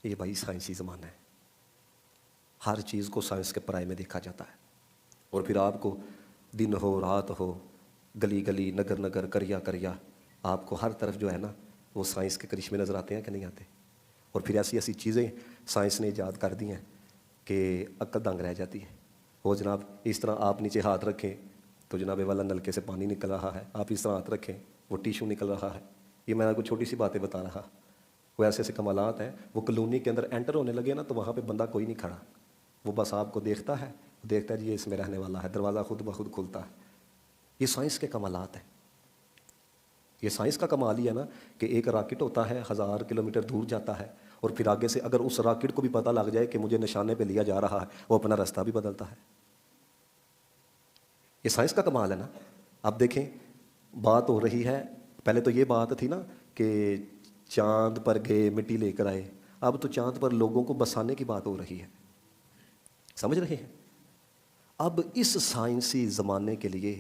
یہ بھائی سائنسی زمانہ ہے، ہر چیز کو سائنس کے پرائے میں دیکھا جاتا ہے، اور پھر آپ کو دن ہو رات ہو، گلی گلی نگر نگر کریا کریا، آپ کو ہر طرف جو ہے نا وہ سائنس کے کرشمے نظر آتے ہیں کہ نہیں آتے؟ اور پھر ایسی ایسی چیزیں سائنس نے ایجاد کر دی ہیں کہ عقل دنگ رہ جاتی ہے۔ وہ جناب اس طرح آپ نیچے ہاتھ رکھیں تو جناب والا نلکے سے پانی نکل رہا ہے، آپ اس طرح ہاتھ رکھیں وہ ٹیشو نکل رہا ہے۔ یہ میں آپ کو چھوٹی سی باتیں بتا رہا، وہ ایسے ایسے کمالات ہیں۔ وہ کالونی کے اندر انٹر ہونے لگے نا تو وہاں پہ بندہ کوئی نہیں کھڑا، وہ بس آپ کو دیکھتا ہے جی یہ اس میں رہنے والا ہے، دروازہ خود بخود کھلتا ہے۔ یہ سائنس کے کمالات ہیں۔ یہ سائنس کا کمال ہی ہے نا کہ ایک راکٹ ہوتا ہے 1000 کلومیٹر دور جاتا ہے، اور پھر آگے سے اگر اس راکٹ کو بھی پتہ لگ جائے کہ مجھے نشانے پہ لیا جا رہا ہے، وہ اپنا راستہ بھی بدلتا ہے۔ یہ سائنس کا کمال ہے نا۔ اب دیکھیں بات ہو رہی ہے، پہلے تو یہ بات تھی نا کہ چاند پر گئے مٹی لے کر آئے، اب تو چاند پر لوگوں کو بسانے کی بات ہو رہی ہے، سمجھ رہے ہیں؟ اب اس سائنسی زمانے کے لیے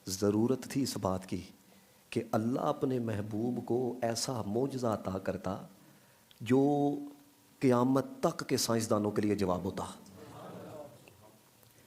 ضرورت تھی اس بات کی کہ اللہ اپنے محبوب کو ایسا معجزہ عطا کرتا جو قیامت تک کے سائنسدانوں کے لیے جواب ہوتا،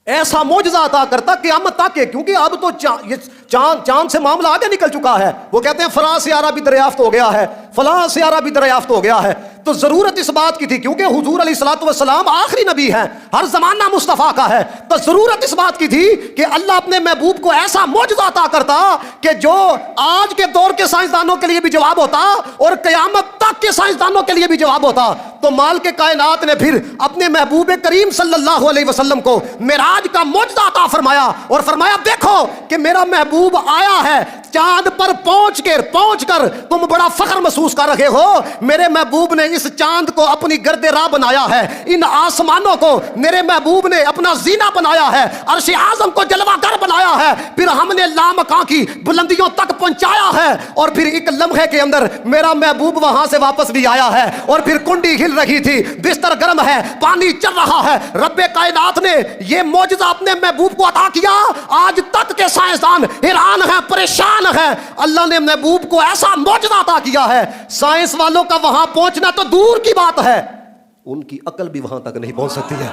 ایسا معجزہ عطا کرتا قیامت تک کے، کیونکہ اب تو چاند سے معاملہ آگے نکل چکا ہے۔ وہ کہتے ہیں فلاں سیارہ بھی دریافت ہو گیا ہے، فلاں سیارہ بھی دریافت ہو گیا ہے۔ تو ضرورت اس بات کی تھی کیونکہ حضور علیہ الصلوۃ والسلام آخری نبی ہیں، ہر زمانہ مصطفیٰ کا ہے، تو ضرورت اس بات کی تھی کہ اللہ اپنے محبوب کو ایسا معجزہ عطا کرتا کہ جو آج کے دور کے سائنسدانوں کے لیے بھی جواب ہوتا اور قیامت تک کے سائنسدانوں کے لیے بھی جواب ہوتا۔ تو مالک کائنات نے پھر اپنے محبوب کریم صلی اللہ علیہ وسلم کو معراج کا معجزہ عطا فرمایا اور فرمایا دیکھو کہ میرا محبوب آیا ہے، چاند پر پہنچ کر تم بڑا فخر محسوس کر رہے ہو، میرے محبوب نے اس چاند کو اپنی گرد راہ بنایا ہے، ان آسمانوں کو میرے محبوب نے اپنا زینہ بنایا ہے، عرش اعظم کو جلوہ گر بنایا ہے، پھر ہم نے لامکاں کی بلندیوں تک پہنچایا ہے، اور پھر ایک لمحے کے اندر میرا محبوب وہاں سے واپس بھی آیا ہے، اور پھر کنڈی ہل رہی تھی، بستر گرم ہے، پانی چل رہا ہے۔ رب کائنات نے یہ معجزہ اپنے محبوب کو عطا کیا، آج تک کے سائنسدان حیران ہیں، پریشان ہیں۔ اللہ نے محبوب کو ایسا معجزہ عطا کیا ہے، سائنس والوں کا وہاں پہنچنا تو دور کی بات ہے، ان کی عقل بھی وہاں تک نہیں پہنچ سکتی ہے۔